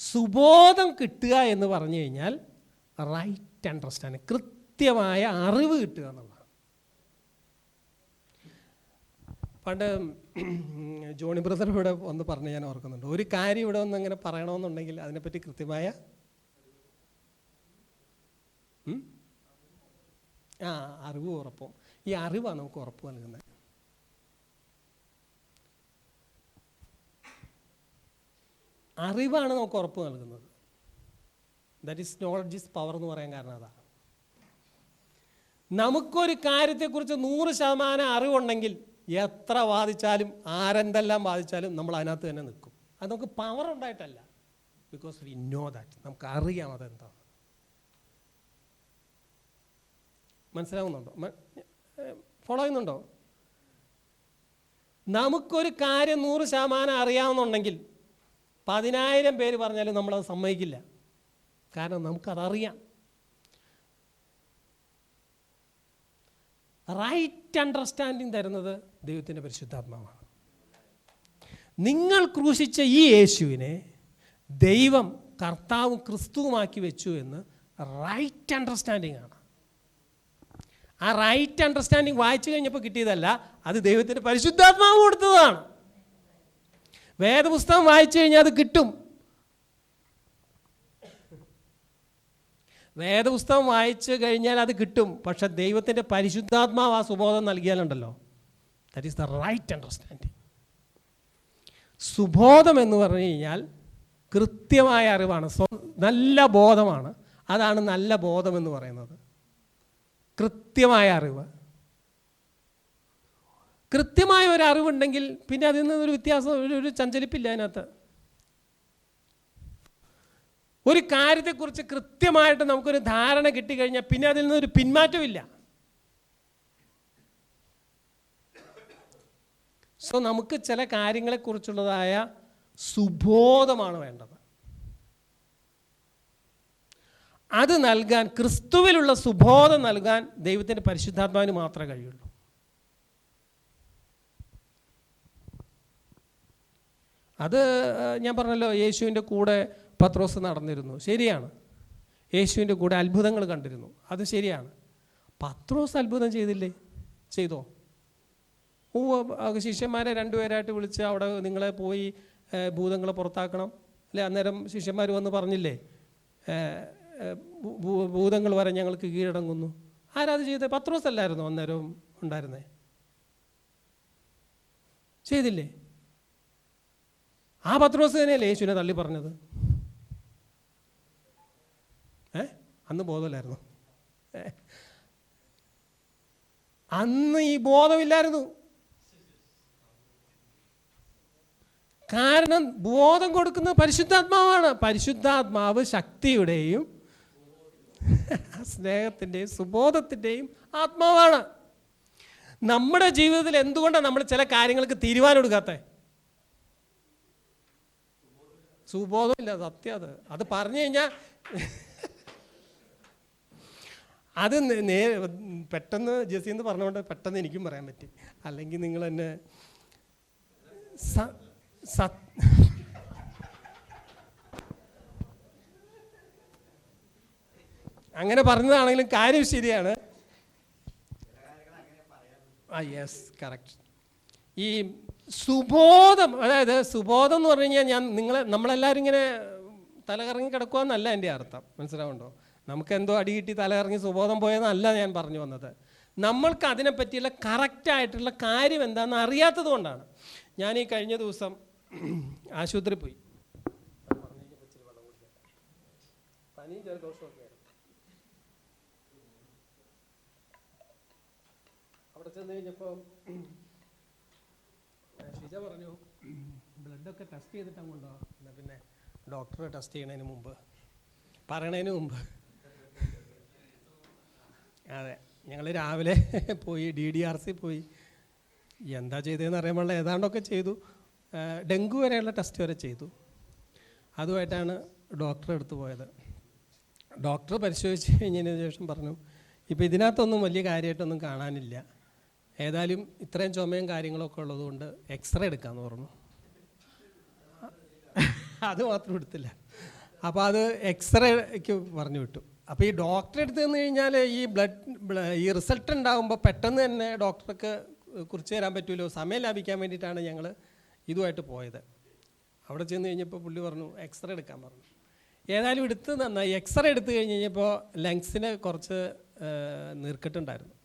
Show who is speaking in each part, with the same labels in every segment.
Speaker 1: സുബോധം കിട്ടുക എന്ന് പറഞ്ഞു കഴിഞ്ഞാൽ റൈറ്റ് അണ്ടർസ്റ്റാൻഡിങ്, കൃത്യമായ അറിവ് കിട്ടുക എന്നുള്ളതാണ്. പണ്ട് ജോണി ബ്രദർ ഇവിടെ ഒന്ന് പറഞ്ഞ് ഞാൻ ഓർക്കുന്നുണ്ട്, ഒരു കാര്യം ഇവിടെ ഒന്ന് അങ്ങനെ പറയണമെന്നുണ്ടെങ്കിൽ അതിനെപ്പറ്റി കൃത്യമായ അറിവ് ഉറപ്പും. ഈ അറിവാണ് നമുക്ക് ഉറപ്പ് നൽകുന്നത്. അറിവാണ് നമുക്ക് ഉറപ്പ് നൽകുന്നത്. That is knowledge is power എന്ന് പറയാൻ കാരണം അതാണ്. നമുക്കൊരു കാര്യത്തെക്കുറിച്ച് 100% അറിവുണ്ടെങ്കിൽ എത്ര വാദിച്ചാലും ആരെന്തെല്ലാം വാദിച്ചാലും നമ്മൾ അതിനകത്ത് തന്നെ നിൽക്കും. അത് നമുക്ക് പവർ ഉണ്ടായിട്ടല്ല, ബിക്കോസ് വി നോ ദാറ്റ്, നമുക്ക് അറിയാം അതെന്താണ്. മനസ്സിലാവുന്നുണ്ടോ? ഫോളോ ചെയ്യുന്നുണ്ടോ? നമുക്കൊരു കാര്യം 100% അറിയാവുന്നുണ്ടെങ്കിൽ 10,000 പേര് പറഞ്ഞാലും നമ്മളത് സമ്മതിക്കില്ല. കാരണം നമുക്കതറിയാം. റൈറ്റ് അണ്ടർസ്റ്റാൻഡിങ് തരുന്നത് ദൈവത്തിൻ്റെ പരിശുദ്ധാത്മാവാണ്. നിങ്ങൾ ക്രൂശിച്ച ഈ യേശുവിനെ ദൈവം കർത്താവും ക്രിസ്തുവുമാക്കി വെച്ചു എന്ന് റൈറ്റ് അണ്ടർസ്റ്റാൻഡിങ് ആണ്. ആ റൈറ്റ് അണ്ടർസ്റ്റാൻഡിങ് വായിച്ചു കഴിഞ്ഞപ്പോൾ കിട്ടിയതല്ല, അത് ദൈവത്തിൻ്റെ പരിശുദ്ധാത്മാവ് കൊടുത്തതാണ്. വേദപുസ്തകം വായിച്ചു കഴിഞ്ഞാൽ അത് കിട്ടും. വേദപുസ്തകം വായിച്ചു കഴിഞ്ഞാൽ അത് കിട്ടും. പക്ഷെ ദൈവത്തിൻ്റെ പരിശുദ്ധാത്മാവ് ആ സുബോധം നൽകിയാലുണ്ടല്ലോ, that is the right understanding. സുബോധം എന്ന് പറഞ്ഞു കഴിഞ്ഞാൽ കൃത്യമായ അറിവാണ്, നല്ല ബോധമാണ്. അതാണ് നല്ല ബോധം എന്ന് പറയുന്നത്. കൃത്യമായ അറിവ്. കൃത്യമായ ഒരു അറിവുണ്ടെങ്കിൽ പിന്നെ അതിൽ നിന്നൊരു വ്യത്യാസം, ഒരു ചഞ്ചലിപ്പില്ല അതിനകത്ത്. ഒരു കാര്യത്തെക്കുറിച്ച് കൃത്യമായിട്ട് നമുക്കൊരു ധാരണ കിട്ടിക്കഴിഞ്ഞാൽ പിന്നെ അതിൽ നിന്നൊരു പിന്മാറ്റമില്ല. സോ നമുക്ക് ചില കാര്യങ്ങളെക്കുറിച്ചുള്ളതായ സുബോധമാണ് വേണ്ടത്. അത് നൽകാൻ, ക്രിസ്തുവിലുള്ള സുബോധം നൽകാൻ ദൈവത്തിൻ്റെ പരിശുദ്ധാത്മാവിന് മാത്രമേ കഴിയുള്ളൂ. അത് ഞാൻ പറഞ്ഞല്ലോ, യേശുവിൻ്റെ കൂടെ പത്രോസ് നടന്നിരുന്നു, ശരിയാണ്. യേശുവിൻ്റെ കൂടെ അത്ഭുതങ്ങൾ കണ്ടിരുന്നു, അത് ശരിയാണ്. പത്രോസ് അത്ഭുതം ചെയ്തില്ലേ? ചെയ്തോ? ശിഷ്യന്മാരെ 2 പേരായിട്ട് വിളിച്ച് അവിടെ നിങ്ങളെ പോയി ഭൂതങ്ങളെ പുറത്താക്കണം അല്ലേ? അന്നേരം ശിഷ്യന്മാർ വന്ന് പറഞ്ഞില്ലേ, ഭൂതങ്ങൾ വരെ ഞങ്ങൾക്ക് കീഴടങ്ങുന്നു. ആരാത് ചെയ്തത്? പത്രോസ് അല്ലായിരുന്നു അന്നേരം ഉണ്ടായിരുന്നേ? ചെയ്തില്ലേ? ആ പത്രോസ് തന്നെയല്ലേ യേശുവിനെ തള്ളി പറഞ്ഞത്? അന്ന് ബോധമില്ലായിരുന്നു. അന്ന് ഈ ബോധമില്ലായിരുന്നു. കാരണം ബോധം കൊടുക്കുന്നത് പരിശുദ്ധാത്മാവാണ്. പരിശുദ്ധാത്മാവ് ശക്തിയുടെയും സ്നേഹത്തിൻ്റെയും സുബോധത്തിൻ്റെയും ആത്മാവാണ്. നമ്മുടെ ജീവിതത്തിൽ എന്തുകൊണ്ടാണ് നമ്മൾ ചില കാര്യങ്ങൾക്ക് തീരുമാനം എടുക്കാത്തത്? സുബോധമില്ല. സത്യം. അത് പറഞ്ഞു കഴിഞ്ഞാൽ അത് പെട്ടെന്ന് ജെസ്സി എന്ന് പറഞ്ഞുകൊണ്ട് പെട്ടെന്ന് എനിക്കും പറയാൻ പറ്റി. അല്ലെങ്കിൽ നിങ്ങൾ എന്നെ അങ്ങനെ പറഞ്ഞതാണെങ്കിലും കാര്യം ശരിയാണ്. Yes, correct. ഈ സുബോധം, അതായത് സുബോധം എന്ന് പറഞ്ഞു കഴിഞ്ഞാൽ നമ്മളെല്ലാവരും ഇങ്ങനെ തലകറങ്ങി കിടക്കുകയെന്നല്ല എൻ്റെ അർത്ഥം. മനസ്സിലാവുണ്ടോ? നമുക്കെന്തോ അടി കിട്ടി തലകറങ്ങി സുബോധം പോയെന്നല്ല ഞാൻ പറഞ്ഞു വന്നത്. നമ്മൾക്ക് അതിനെപ്പറ്റിയുള്ള കറക്റ്റായിട്ടുള്ള കാര്യം എന്താണെന്ന് അറിയാത്തത് കൊണ്ടാണ്. ഞാൻ ഈ കഴിഞ്ഞ ദിവസം ആശുപത്രി പോയി. പനിയും ജലദോഷമൊക്കെ. അവിടെ ചെന്ന് കഴിഞ്ഞപ്പോൾ ഷിജ പറഞ്ഞു, ബ്ലഡൊക്കെ ടെസ്റ്റ് ചെയ്തിട്ടാണ് കൊണ്ടുപോകാം. എന്നാൽ പിന്നെ ഡോക്ടറെ ടെസ്റ്റ് ചെയ്യണതിന് മുമ്പ്, പറയണതിന് മുമ്പ്. അതെ, ഞങ്ങൾ രാവിലെ പോയി DDRC പോയി. എന്താ ചെയ്തതെന്ന് അറിയാൻ പാടില്ല, ഏതാണ്ടൊക്കെ ചെയ്തു. ഡെങ്കു വരെയുള്ള ടെസ്റ്റ് വരെ ചെയ്തു. അതുമായിട്ടാണ് ഡോക്ടറെ അടുത്ത് പോയത്. ഡോക്ടർ പരിശോധിച്ച് കഴിഞ്ഞതിന് ശേഷം പറഞ്ഞു, ഇപ്പോൾ ഇതിനകത്തൊന്നും വലിയ കാര്യമായിട്ടൊന്നും കാണാനില്ല, ഏതായാലും ഇത്രയും ചുമയും കാര്യങ്ങളൊക്കെ ഉള്ളതുകൊണ്ട് എക്സ്റേ എടുക്കാമെന്ന് പറഞ്ഞു. അത് മാത്രം എടുത്തില്ല. അപ്പോൾ അത് എക്സ്റേക്ക് പറഞ്ഞു വിട്ടു. അപ്പോൾ ഈ ഡോക്ടറെ അടുത്ത് നിന്ന് കഴിഞ്ഞാൽ ഈ റിസൾട്ട് ഉണ്ടാകുമ്പോൾ പെട്ടെന്ന് തന്നെ ഡോക്ടർക്ക് കുറിച്ച് തരാൻ പറ്റുമല്ലോ, സമയം ലാഭിക്കാൻ വേണ്ടിയിട്ടാണ് ഞങ്ങൾ ഇതുമായിട്ട് പോയത്. അവിടെ ചെന്ന് കഴിഞ്ഞപ്പോൾ പുള്ളി പറഞ്ഞു എക്സ്റേ എടുക്കാൻ പറഞ്ഞു. ഏതായാലും എടുത്ത് നന്നായി. എക്സ്റേ എടുത്തു കഴിഞ്ഞ് കഴിഞ്ഞപ്പോൾ ലങ്സിന് കുറച്ച് നീർക്കെട്ടുണ്ടായിരുന്നു.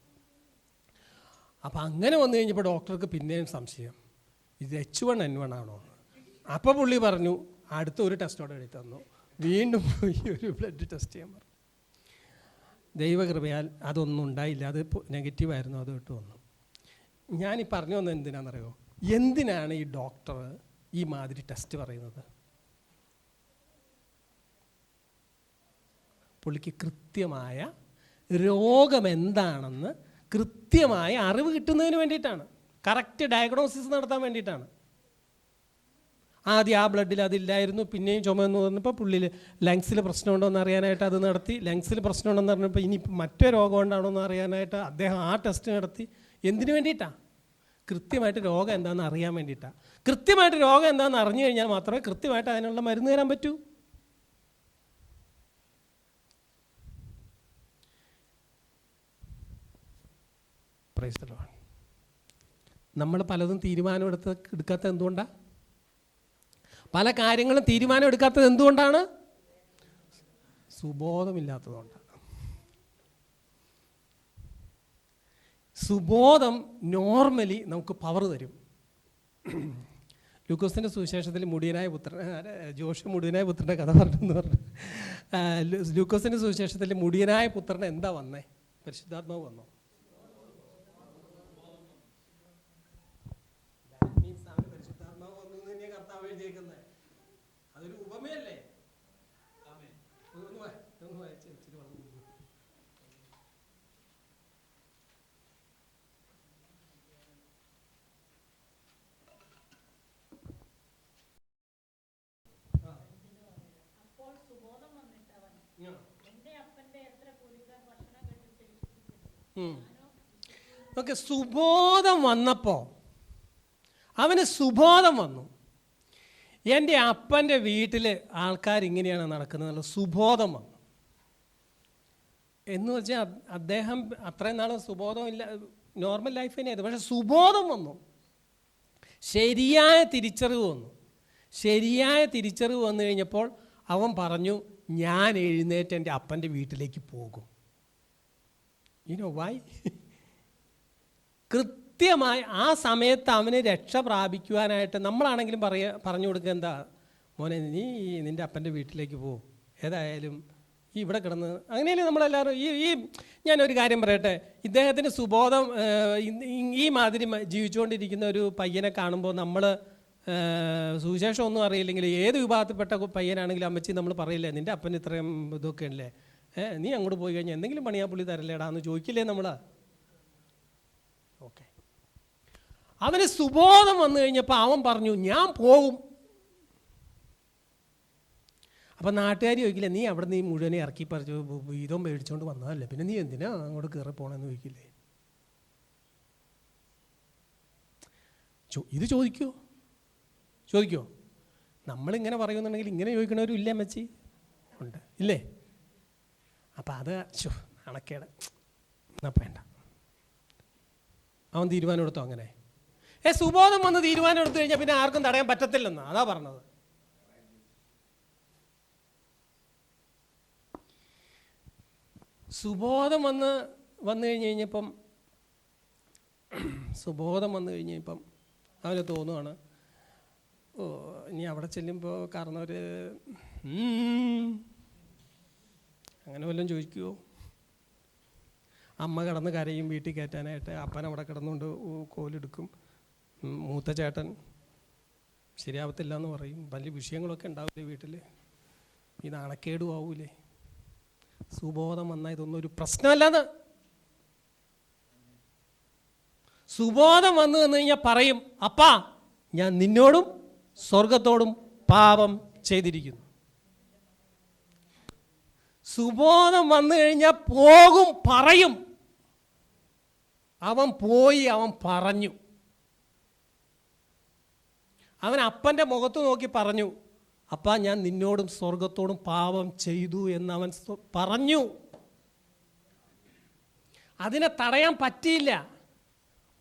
Speaker 1: അപ്പോൾ അങ്ങനെ വന്നു കഴിഞ്ഞപ്പോൾ ഡോക്ടർക്ക് പിന്നെയും സംശയം, ഇത് H1N1 ആണോ? അപ്പോൾ പുള്ളി പറഞ്ഞു അടുത്ത ഒരു ടെസ്റ്റോടെ എഴുതി തന്നു. വീണ്ടും ഈ ഒരു ബ്ലഡ് ടെസ്റ്റ് ചെയ്യാൻ പറഞ്ഞു. ദൈവകൃപയാൽ അതൊന്നും ഉണ്ടായില്ല, അത് നെഗറ്റീവായിരുന്നു, അത് വിട്ടു വന്നു. ഞാനീ പറഞ്ഞു വന്നത് എന്തിനാണെന്നറിയോ? എന്തിനാണ് ഈ ഡോക്ടർ ഈ മാതിരി ടെസ്റ്റ് പറയുന്നത്? പുള്ളിക്ക് കൃത്യമായ രോഗം എന്താണെന്ന് കൃത്യമായ അറിവ് കിട്ടുന്നതിന് വേണ്ടിയിട്ടാണ്, കറക്റ്റ് ഡയഗ്നോസിസ് നടത്താൻ വേണ്ടിയിട്ടാണ്. ആദ്യം ആ ബ്ലഡിൽ അതില്ലായിരുന്നു, പിന്നെയും ചുമന്ന് പറഞ്ഞപ്പോൾ പുള്ളിയിൽ ലങ്സിൽ പ്രശ്നമുണ്ടോ എന്ന് അറിയാനായിട്ട് അത് നടത്തി. ലങ്സിൽ പ്രശ്നമുണ്ടെന്ന് പറഞ്ഞപ്പോൾ ഇനി മറ്റേ രോഗം ഉണ്ടാണോ എന്ന് അറിയാനായിട്ട് അദ്ദേഹം ആ ടെസ്റ്റ് നടത്തി. എന്തിനു വേണ്ടിയിട്ടാണ്? കൃത്യമായിട്ട് രോഗം എന്താണെന്ന് അറിയാൻ വേണ്ടിയിട്ടാണ്. കൃത്യമായിട്ട് രോഗം എന്താണെന്ന് അറിഞ്ഞു കഴിഞ്ഞാൽ മാത്രമേ കൃത്യമായിട്ട് അതിനുള്ള മരുന്ന് തരാൻ പറ്റൂ. Praise the Lord. നമ്മൾ പലതും തീരുമാനം എടുക്കാത്തത് എന്തുകൊണ്ടാണ്? പല കാര്യങ്ങളും തീരുമാനം എടുക്കാത്തത് എന്തുകൊണ്ടാണ്? സുബോധമില്ലാത്തതുകൊണ്ടാണ്. സുബോധം നോർമലി നമുക്ക് പവർ തരും. ലൂക്കോസിൻ്റെ സുവിശേഷത്തിൽ മുടിയനായ പുത്രൻ, ജോഷു മുടിയനായ പുത്രൻ്റെ കഥ പറഞ്ഞെന്ന് പറഞ്ഞു. ലൂക്കോസിൻ്റെ സുവിശേഷത്തിൽ മുടിയനായ പുത്രൻ എന്താ വന്നേ? പരിശുദ്ധാത്മാവ് വന്നോ? പരിശുദ്ധാത്മാവ് വന്നു എന്ന് തന്നെയാണ് കർത്താവ് എഴുതിയേക്കുന്നത്. അതൊരു ഉപമയല്ലേ? ഒന്ന് വായിച്ച് ഇച്ചിരി വന്നു. ഓക്കെ, സുബോധം വന്നപ്പോൾ അവന് സുബോധം വന്നു. എൻ്റെ അപ്പൻ്റെ വീട്ടിൽ ആൾക്കാരിങ്ങനെയാണ് നടക്കുന്നത്, സുബോധം വന്നു. എന്ന് വെച്ചാൽ അദ്ദേഹം അത്രയും നാൾ സുബോധമില്ല, നോർമൽ ലൈഫ് തന്നെയായിരുന്നു. പക്ഷെ സുബോധം വന്നു, ശരിയായ തിരിച്ചറിവ് വന്നു. ശരിയായ തിരിച്ചറിവ് വന്നു കഴിഞ്ഞപ്പോൾ അവൻ പറഞ്ഞു, ഞാൻ എഴുന്നേറ്റ് എൻ്റെ അപ്പൻ്റെ വീട്ടിലേക്ക് പോകും. വൈ? കൃത്യമായി ആ സമയത്ത് അവന് രക്ഷ പ്രാപിക്കുവാനായിട്ട് നമ്മളാണെങ്കിലും പറഞ്ഞു കൊടുക്കുക, എന്താ മോനെ, നീ നിൻ്റെ അപ്പൻ്റെ വീട്ടിലേക്ക് പോകും, ഏതായാലും ഈ ഇവിടെ കിടന്ന് അങ്ങനെയല്ലേ നമ്മളെല്ലാവരും. ഈ ഞാനൊരു കാര്യം പറയട്ടെ, ഇദ്ദേഹത്തിന് സുബോധം ഈ മാതിരി ജീവിച്ചുകൊണ്ടിരിക്കുന്ന ഒരു പയ്യനെ കാണുമ്പോൾ നമ്മൾ സുവിശേഷം ഒന്നും അറിയില്ലെങ്കിൽ ഏത് വിഭാഗത്തിൽപ്പെട്ട പയ്യനാണെങ്കിലും അമ്മച്ചി നമ്മൾ പറയില്ലേ, നിൻ്റെ അപ്പൻ ഇത്രയും ഇതൊക്കെ അല്ലേ, നീ അങ്ങോട്ട് പോയി കഴിഞ്ഞാൽ എന്തെങ്കിലും പണിയാ പുള്ളി തരല്ലേടാ എന്ന് ചോദിക്കില്ലേ നമ്മൾ? ഓക്കെ, അവന് സുബോധം വന്നു കഴിഞ്ഞപ്പോൾ അവൻ പറഞ്ഞു ഞാൻ പോകും. അപ്പം നാട്ടുകാർ ചോദിക്കില്ലേ, നീ അവിടെ നീ മുഴുവനെ ഇറക്കി പറിച്ചു വീതം മേടിച്ചുകൊണ്ട് വന്നതല്ലേ, പിന്നെ നീ എന്തിനാ അങ്ങോട്ട് കയറി പോകണമെന്ന് ചോദിക്കില്ലേ? ഇത് ചോദിക്കുമോ? നമ്മളിങ്ങനെ പറയുന്നുണ്ടെങ്കിൽ ഇങ്ങനെ ചോദിക്കണവരും ഇല്ലേ അമ്മച്ചി? ഉണ്ട്, ഇല്ലേ? അപ്പം അത് അണക്കേട് എന്നാ വേണ്ട. അവൻ തീരുമാനം എടുത്തോ അങ്ങനെ? സുബോധം വന്ന് തീരുമാനം എടുത്തു കഴിഞ്ഞാൽ പിന്നെ ആർക്കും തടയാൻ പറ്റത്തില്ലെന്നാ, അതാ പറഞ്ഞത്. സുബോധം വന്നു കഴിഞ്ഞപ്പം അവന് തോന്നുവാണ്, ഓ ഇനി അവിടെ ചെല്ലുമ്പോൾ കാരണവർ അങ്ങനെ വല്ലതും ചോദിക്കുമോ? അമ്മ കിടന്ന് കരയും വീട്ടിൽ കയറ്റാനായിട്ട്, അപ്പൻ അവിടെ കിടന്നുകൊണ്ട് കോലെടുക്കും, മൂത്ത ചേട്ടൻ ശരിയാവത്തില്ല എന്ന് പറയും, വലിയ വിഷയങ്ങളൊക്കെ ഉണ്ടാവില്ലേ വീട്ടിൽ, ഈ നാണക്കേടും ആവൂലേ? സുബോധം വന്നാൽ ഇതൊന്നും ഒരു പ്രശ്നമല്ലാന്ന്. സുബോധം വന്നു കഴിഞ്ഞാൽ പറയും, അപ്പാ ഞാൻ നിന്നോടും സ്വർഗത്തോടും പാപം ചെയ്തിരിക്കുന്നു. സുബോധം വന്നു കഴിഞ്ഞാൽ പോകും, പറയും. അവൻ പോയി, അവൻ പറഞ്ഞു. അവൻ അപ്പൻ്റെ മുഖത്ത് നോക്കി പറഞ്ഞു, അപ്പാ ഞാൻ നിന്നോടും സ്വർഗത്തോടും പാപം ചെയ്തു എന്ന് അവൻ പറഞ്ഞു. അതിനെ തടയാൻ പറ്റിയില്ല.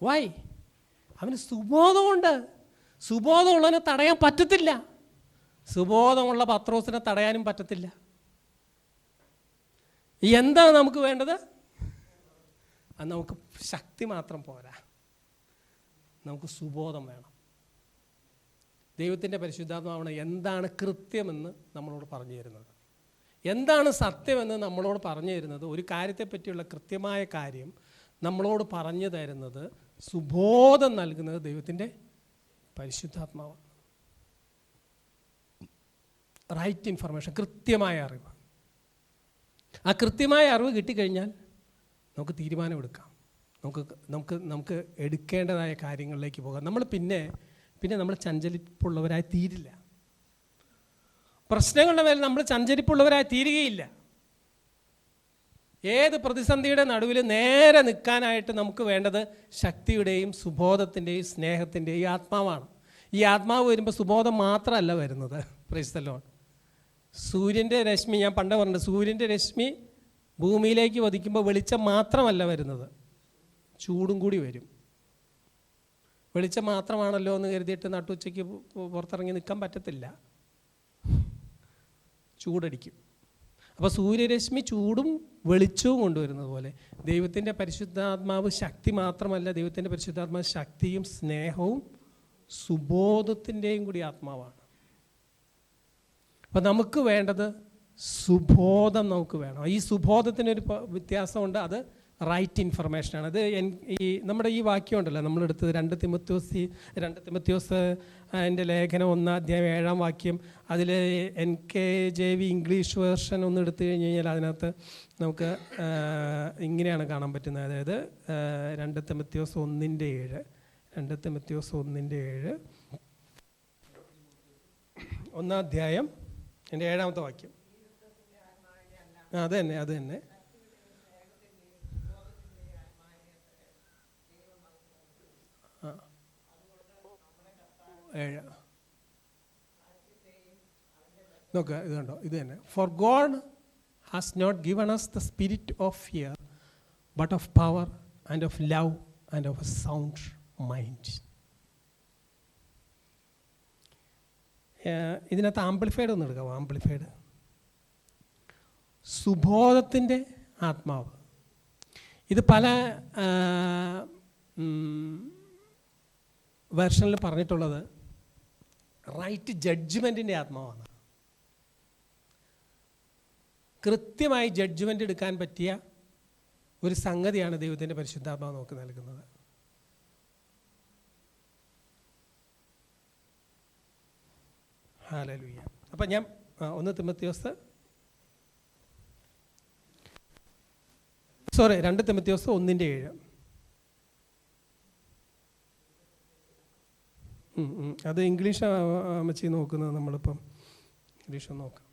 Speaker 1: വൈ? അവന് സുബോധമുണ്ട്. സുബോധമുള്ളവനെ തടയാൻ പറ്റത്തില്ല. സുബോധമുള്ള പത്രോസിനെ തടയാനും പറ്റത്തില്ല. എന്താണ് നമുക്ക് വേണ്ടത്? അത് നമുക്ക് ശക്തി മാത്രം പോരാ, നമുക്ക് സുബോധം വേണം. ദൈവത്തിൻ്റെ പരിശുദ്ധാത്മാവാണ് എന്താണ് കൃത്യമെന്ന് നമ്മളോട് പറഞ്ഞു തരുന്നത്, എന്താണ് സത്യമെന്ന് നമ്മളോട് പറഞ്ഞു തരുന്നത്. ഒരു കാര്യത്തെപ്പറ്റിയുള്ള കൃത്യമായ കാര്യം നമ്മളോട് പറഞ്ഞു തരുന്നത്, സുബോധം നൽകുന്നത് ദൈവത്തിൻ്റെ പരിശുദ്ധാത്മാവാണ്. റൈറ്റ് ഇൻഫർമേഷൻ, കൃത്യമായ അറിവ്. ആ കൃത്യമായ അറിവ് കിട്ടിക്കഴിഞ്ഞാൽ നമുക്ക് തീരുമാനമെടുക്കാം, നമുക്ക് എടുക്കേണ്ടതായ കാര്യങ്ങളിലേക്ക് പോകാം. നമ്മൾ പിന്നെ നമ്മൾ ചഞ്ചലിപ്പുള്ളവരായി തീരില്ല. പ്രശ്നങ്ങളുടെ മേൽ നമ്മൾ ചഞ്ചലിപ്പുള്ളവരായി തീരുകയില്ല. ഏത് പ്രതിസന്ധിയുടെ നടുവിൽ നേരെ നിൽക്കാനായിട്ട് നമുക്ക് വേണ്ടത് ശക്തിയുടെയും സുബോധത്തിൻ്റെയും സ്നേഹത്തിൻ്റെയും ആത്മാവാണ്. ഈ ആത്മാവ് വരുമ്പോൾ സുബോധം മാത്രമല്ല വരുന്നത്. Praise the Lord. സൂര്യൻ്റെ രശ്മി, ഞാൻ പണ്ട് പറഞ്ഞിട്ടുണ്ട്, സൂര്യൻ്റെ രശ്മി ഭൂമിയിലേക്ക് വധിക്കുമ്പോൾ വെളിച്ചം മാത്രമല്ല വരുന്നത്, ചൂടും കൂടി വരും. വെളിച്ചം മാത്രമാണല്ലോ എന്ന് കരുതിയിട്ട് നട്ടുച്ചയ്ക്ക് പുറത്തിറങ്ങി നിൽക്കാൻ പറ്റത്തില്ല, ചൂടടിക്കും. അപ്പോൾ സൂര്യരശ്മി ചൂടും വെളിച്ചവും കൊണ്ടുവരുന്നത് പോലെ ദൈവത്തിൻ്റെ പരിശുദ്ധാത്മാവ് ശക്തി മാത്രമല്ല, ദൈവത്തിൻ്റെ പരിശുദ്ധാത്മാവ് ശക്തിയും സ്നേഹവും സുബോധത്തിൻ്റെയും കൂടി ആത്മാവാണ്. അപ്പോൾ നമുക്ക് വേണ്ടത് സുബോധം നമുക്ക് വേണം. ഈ സുബോധത്തിനൊരു വ്യത്യാസമുണ്ട്, അത് റൈറ്റ് ഇൻഫർമേഷനാണ്. അത് ഈ നമ്മുടെ ഈ വാക്യം ഉണ്ടല്ലോ നമ്മളെടുത്തത് 2 തിമോത്തിയോസ് എൻ്റെ ലേഖനം 1-7 വാക്യം, അതിൽ NKJV ഇംഗ്ലീഷ് വേർഷൻ ഒന്ന് എടുത്തു കഴിഞ്ഞ് കഴിഞ്ഞാൽ അതിനകത്ത് നമുക്ക് ഇങ്ങനെയാണ് കാണാൻ പറ്റുന്നത്. അതായത് 2 തിമോത്തിയോസ് 1:7, 2 തിമോത്തിയോസ് 1:7, 1-ാം അധ്യായം എൻ്റെ 7-ാമത്തെ വാക്യം. അത് തന്നെ നോക്കുക, ഇത് കണ്ടോ, ഇത് തന്നെ. For God has not given us the spirit of fear but of power and of love and of a sound mind. ഇതിനകത്ത് ആംപ്ലിഫൈഡ് ഒന്ന് എടുക്കാം. ആംപ്ലിഫൈഡ്, സുബോധത്തിൻ്റെ ആത്മാവ്. ഇത് പല വെർഷനിൽ പറഞ്ഞിട്ടുള്ളത് റൈറ്റ് ജഡ്ജ്മെൻറ്റിൻ്റെ ആത്മാവാണ്. കൃത്യമായി ജഡ്ജ്മെൻ്റ് എടുക്കാൻ പറ്റിയ ഒരു സംഗതിയാണ് ദൈവത്തിൻ്റെ പരിശുദ്ധാത്മാവ് നമുക്ക് നൽകുന്നത്. ഹല്ലേലൂയ. അപ്പം ഞാൻ 2 തിമോത്തിയോസ് 1:7. അത് ഇംഗ്ലീഷ് അമ്മച്ചി നോക്കുന്നത്, നമ്മളിപ്പം ഇംഗ്ലീഷ് നോക്കാം.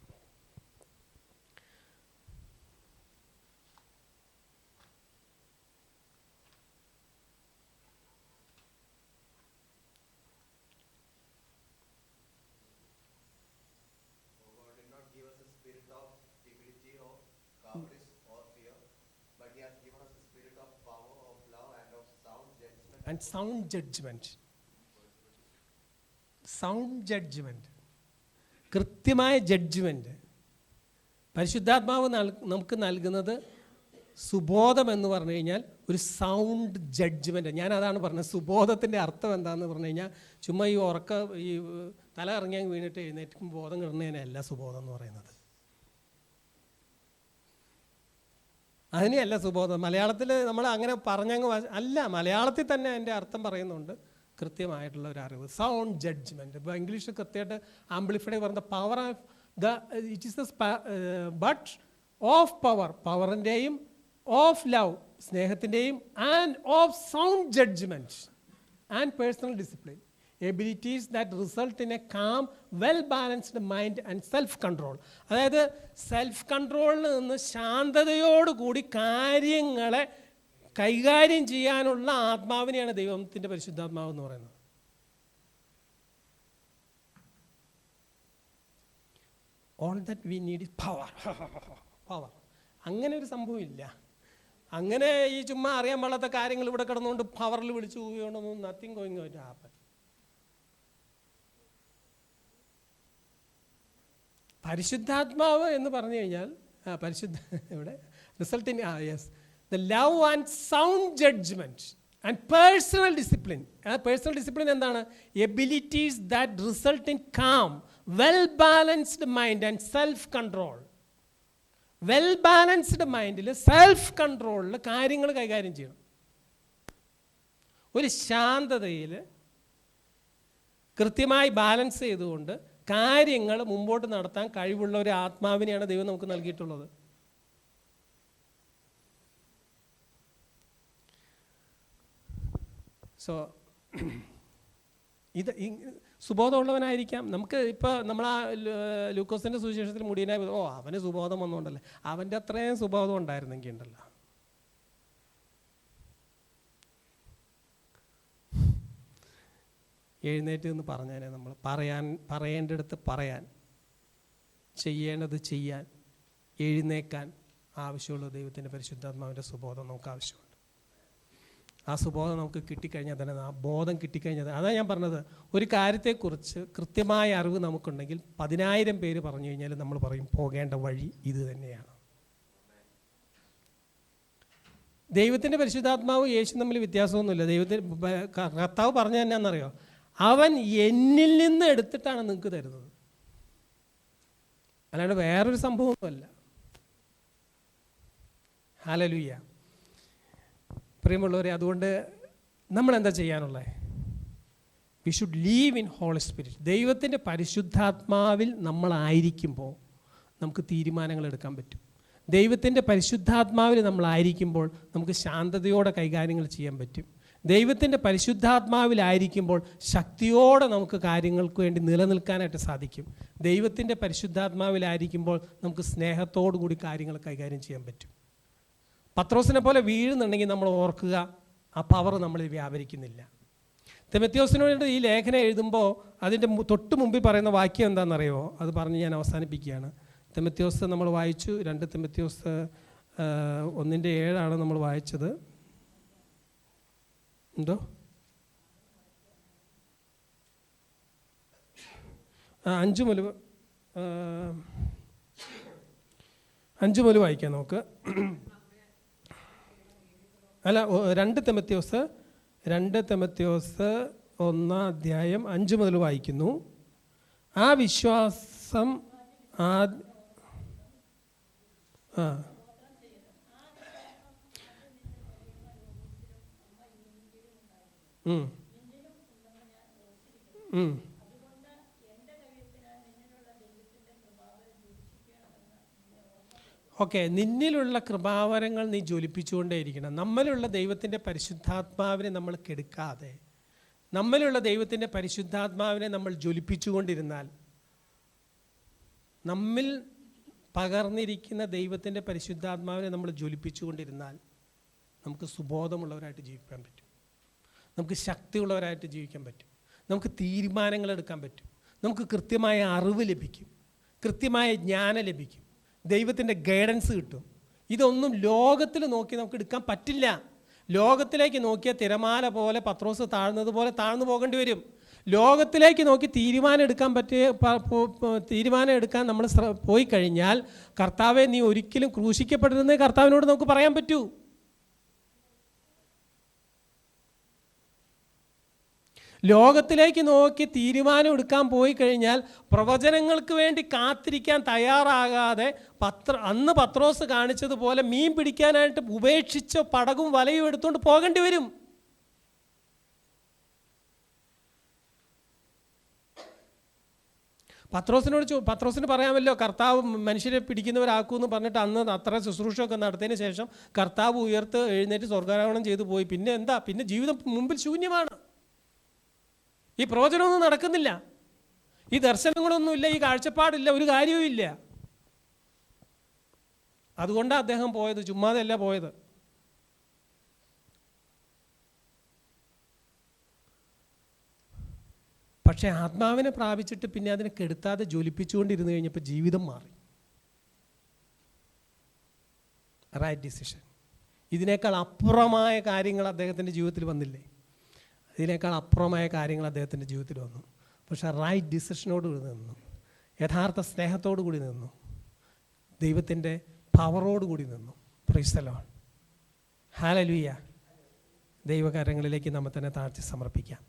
Speaker 1: And sound judgment, കൃത്യമായ ജഡ്ജ്മെൻറ്റ്. പരിശുദ്ധാത്മാവ് നമുക്ക് നൽകുന്നത് സുബോധം എന്ന് പറഞ്ഞു കഴിഞ്ഞാൽ ഒരു സൗണ്ട് ജഡ്ജ്മെൻറ്റ്. ഞാൻ അതാണ് പറഞ്ഞത്, സുബോധത്തിൻ്റെ അർത്ഥം എന്താണെന്ന് പറഞ്ഞു കഴിഞ്ഞാൽ ചുമ്മാ ഈ തല ഇറങ്ങിയാൽ വീണിട്ട് എഴുന്നേറ്റും ബോധം കിടന്നതിനല്ല സുബോധം എന്ന് പറയുന്നത്. അതിനെയല്ല സുബോധം. മലയാളത്തിൽ നമ്മൾ അങ്ങനെ പറഞ്ഞങ്ങ് അല്ല, മലയാളത്തിൽ തന്നെ അതിൻ്റെ അർത്ഥം പറയുന്നുണ്ട്, കൃത്യമായിട്ടുള്ള ഒരു അറിവ്, സൗണ്ട് ജഡ്ജ്മെൻറ്റ്. ഇപ്പോൾ ഇംഗ്ലീഷ് കൃത്യമായിട്ട് ആംപ്ലിഫൈഡ് പറഞ്ഞ power of it is but of പവറിൻ്റെയും ഓഫ് ലവ് സ്നേഹത്തിൻ്റെയും and of sound judgement and personal discipline, abilities that result in a calm well balanced mind and self control. അതായത് സെൽഫ് കൺട്രോളിൽ നിന്ന് ശാന്തതയോടുകൂടി കാര്യങ്ങളെ കൈകാര്യം ചെയ്യാനുള്ള ആത്മാവിനെയാണ് ദൈവത്തിൻ്റെ പരിശുദ്ധാത്മാവ് എന്ന് പറയുന്നത്. All that we need is power. Power അങ്ങനെ ഒരു സംഭവമില്ല. അങ്ങനെ ഈ ചുമ്മാ അറിയാൻ പാടാത്ത കാര്യങ്ങൾ ഇവിടെ കിടന്നുകൊണ്ട് പവറിൽ വിളിച്ചു പോവുകയാണൊന്നും നത്തിങ് ഗോയിങ് ടു ഹാപ്പൻ. പരിശുദ്ധാത്മാവ് എന്ന് പറഞ്ഞു കഴിഞ്ഞാൽ ഇവിടെ റിസൾട്ടിന് the love and sound judgement and personal discipline. Personal discipline എന്താണ്? Abilities that result in calm, well balanced mind and self control. Well balanced മൈൻഡിൽ സെൽഫ് കൺട്രോളിൽ കാര്യങ്ങൾ കൈകാര്യം ചെയ്യണം. ഒരു ശാന്തതയിൽ കൃത്യമായി ബാലൻസ് ചെയ്തുകൊണ്ട് കാര്യങ്ങൾ മുമ്പോട്ട് നടത്താൻ കഴിവുള്ള ഒരു ആത്മാവിനെയാണ് ദൈവം നമുക്ക് നൽകിയിട്ടുള്ളത്. സോ ഇത് സുബോധമുള്ളവനായിരിക്കാം. നമുക്ക് ഇപ്പോൾ നമ്മൾ ആ ലൂക്കോസിൻ്റെ സുവിശേഷത്തിൽ മുടിയനായി അവന് സുബോധം വന്നുകൊണ്ടല്ലേ, അവൻ്റെ അത്രയും സുബോധം ഉണ്ടായിരുന്നെങ്കിൽ ഉണ്ടല്ലോ. എഴുന്നേറ്റ് എന്ന് പറഞ്ഞാൽ നമ്മൾ പറയേണ്ടടുത്ത് പറയാൻ, ചെയ്യേണ്ടത് ചെയ്യാൻ, എഴുന്നേക്കാൻ ആവശ്യമുള്ള ദൈവത്തിൻ്റെ പരിശുദ്ധാത്മാവിൻ്റെ സുബോധം നമുക്ക് ആവശ്യമുണ്ട്. ആ സുബോധം നമുക്ക് കിട്ടിക്കഴിഞ്ഞാൽ തന്നെ, ആ ബോധം കിട്ടിക്കഴിഞ്ഞാൽ, അതാണ് ഞാൻ പറഞ്ഞത്, ഒരു കാര്യത്തെക്കുറിച്ച് കൃത്യമായ അറിവ് നമുക്കുണ്ടെങ്കിൽ 10,000 പേര് പറഞ്ഞു കഴിഞ്ഞാൽ നമ്മൾ പറയും പോകേണ്ട വഴി ഇത് തന്നെയാണ്. ദൈവത്തിൻ്റെ പരിശുദ്ധാത്മാവ് യേശു തമ്മിൽ വ്യത്യാസമൊന്നുമില്ല. കർത്താവ് പറഞ്ഞു തന്നെ എന്നറിയോ, അവൻ എന്നിൽ നിന്ന് എടുത്തിട്ടാണ് നിങ്ങൾക്ക് തരുന്നത്, അല്ലാണ്ട് വേറൊരു സംഭവമൊന്നുമല്ല. ഹല്ലേലൂയ. പ്രിയമുള്ളവരെ, അതുകൊണ്ട് നമ്മൾ എന്താ ചെയ്യാനുള്ളത്? We should live in holy spirit. ദൈവത്തിൻ്റെ പരിശുദ്ധാത്മാവിൽ നമ്മളായിരിക്കുമ്പോൾ നമുക്ക് തീരുമാനങ്ങൾ എടുക്കാൻ പറ്റും. ദൈവത്തിൻ്റെ പരിശുദ്ധാത്മാവിൽ നമ്മളായിരിക്കുമ്പോൾ നമുക്ക് ശാന്തതയോടെ കൈകാര്യങ്ങൾ ചെയ്യാൻ പറ്റും. ദൈവത്തിൻ്റെ പരിശുദ്ധാത്മാവിലായിരിക്കുമ്പോൾ ശക്തിയോടെ നമുക്ക് കാര്യങ്ങൾക്ക് വേണ്ടി നിലനിൽക്കാനായിട്ട് സാധിക്കും. ദൈവത്തിൻ്റെ പരിശുദ്ധാത്മാവിലായിരിക്കുമ്പോൾ നമുക്ക് സ്നേഹത്തോടു കൂടി കാര്യങ്ങൾ കൈകാര്യം ചെയ്യാൻ പറ്റും. പത്രോസിനെ പോലെ വീഴുന്നുണ്ടെങ്കിൽ നമ്മൾ ഓർക്കുക, ആ പവർ നമ്മളിൽ വ്യാപരിക്കുന്നില്ല. തിമോഥെയോസിനോട് ഈ ലേഖനം എഴുതുമ്പോൾ അതിൻ്റെ തൊട്ട് മുമ്പിൽ പറയുന്ന വാക്യം എന്താണെന്നറിയോ? അത് പറഞ്ഞ് ഞാൻ അവസാനിപ്പിക്കുകയാണ്. തിമോഥെയോസ് നമ്മൾ വായിച്ചു, 2 തിമോഥെയോസ് 1:7 നമ്മൾ വായിച്ചത്. എന്തോ 5 മുതൽ വായിക്കാം നമുക്ക്. അല്ല, 2 തിമോഥെയോസ് 1:5 മുതൽ വായിക്കുന്നു. ആ വിശ്വാസം ഓക്കെ, നിന്നിലുള്ള കൃപാവരങ്ങൾ നീ ജ്വലിപ്പിച്ചുകൊണ്ടേയിരിക്കണം. നമ്മളിലുള്ള ദൈവത്തിൻ്റെ പരിശുദ്ധാത്മാവിനെ നമ്മൾ കെടുക്കാതെ, നമ്മളിലുള്ള ദൈവത്തിൻ്റെ പരിശുദ്ധാത്മാവിനെ നമ്മൾ ജ്വലിപ്പിച്ചുകൊണ്ടിരുന്നാൽ, നമ്മിൽ പകർന്നിരിക്കുന്ന ദൈവത്തിൻ്റെ പരിശുദ്ധാത്മാവിനെ നമ്മൾ ജ്വലിപ്പിച്ചുകൊണ്ടിരുന്നാൽ നമുക്ക് സുബോധമുള്ളവരായിട്ട് ജീവിക്കാൻ പറ്റും, നമുക്ക് ശക്തിയുള്ളവരായിട്ട് ജീവിക്കാൻ പറ്റും, നമുക്ക് തീരുമാനങ്ങൾ എടുക്കാൻ പറ്റും, നമുക്ക് കൃത്യമായ അറിവ് ലഭിക്കും, കൃത്യമായ ജ്ഞാനം ലഭിക്കും, ദൈവത്തിൻ്റെ ഗൈഡൻസ് കിട്ടും. ഇതൊന്നും ലോകത്തിൽ നോക്കി നമുക്ക് എടുക്കാൻ പറ്റില്ല. ലോകത്തിലേക്ക് നോക്കിയ തിരമാല പോലെ പത്രോസ് താഴ്ന്നതുപോലെ താഴ്ന്നു പോകേണ്ടി വരും. ലോകത്തിലേക്ക് നോക്കി തീരുമാനം എടുക്കാൻ നമ്മൾ പോയി കഴിഞ്ഞാൽ, കർത്താവെ നീ ഒരിക്കലും ക്രൂശിക്കപ്പെടരുതെന്ന് കർത്താവിനോട് നമുക്ക് പറയാൻ പറ്റൂ. ലോകത്തിലേക്ക് നോക്കി തീരുമാനം എടുക്കാൻ പോയി കഴിഞ്ഞാൽ, പ്രവചനങ്ങൾക്ക് വേണ്ടി കാത്തിരിക്കാൻ തയ്യാറാകാതെ അന്ന് പത്രോസ് കാണിച്ചതുപോലെ മീൻ പിടിക്കാനായിട്ട് ഉപേക്ഷിച്ച പടകും വലയും എടുത്തുകൊണ്ട് പോകേണ്ടി വരും. പത്രോസിന് പറയാമല്ലോ, കർത്താവ് മനുഷ്യരെ പിടിക്കുന്നവരാക്കുമെന്ന് പറഞ്ഞിട്ട് അന്ന് അത്ര ശുശ്രൂഷയൊക്കെ നടത്തിയതിന് ശേഷം കർത്താവ് എഴുന്നേറ്റ് സ്വർഗ്ഗാരോഹണം ചെയ്തു പോയി. പിന്നെ എന്താ? പിന്നെ ജീവിതം മുമ്പിൽ ശൂന്യമാണ്. ഈ പ്രവചനമൊന്നും നടക്കുന്നില്ല, ഈ ദർശനങ്ങളൊന്നുമില്ല, ഈ കാഴ്ചപ്പാടില്ല, ഒരു കാര്യവും ഇല്ല. അതുകൊണ്ടാണ് അദ്ദേഹം പോയത്, ചുമ്മാതെയല്ല പോയത്. പക്ഷേ ആത്മാവിനെ പ്രാപിച്ചിട്ട് പിന്നെ അതിനെ കെടുത്താതെ ജ്വലിപ്പിച്ചുകൊണ്ടിരുന്ന് കഴിഞ്ഞപ്പോൾ ജീവിതം മാറി. Right decision. ഇതിനേക്കാൾ അപ്പുറമായ കാര്യങ്ങൾ അദ്ദേഹത്തിൻ്റെ ജീവിതത്തിൽ വന്നില്ലേ? ഇതിനേക്കാൾ അപ്പുറമായ കാര്യങ്ങൾ അദ്ദേഹത്തിൻ്റെ ജീവിതത്തിൽ വന്നു. പക്ഷേ റൈറ്റ് ഡിസിഷനോടുകൂടി നിന്നു, യഥാർത്ഥ സ്നേഹത്തോടു കൂടി നിന്നു, ദൈവത്തിൻ്റെ പവറോടുകൂടി നിന്നു. Praise the Lord. ഹല്ലേലൂയ. ദൈവകരങ്ങളിലേക്ക് നമ്മെ തന്നെ താഴ്ത്തി സമർപ്പിക്കാം.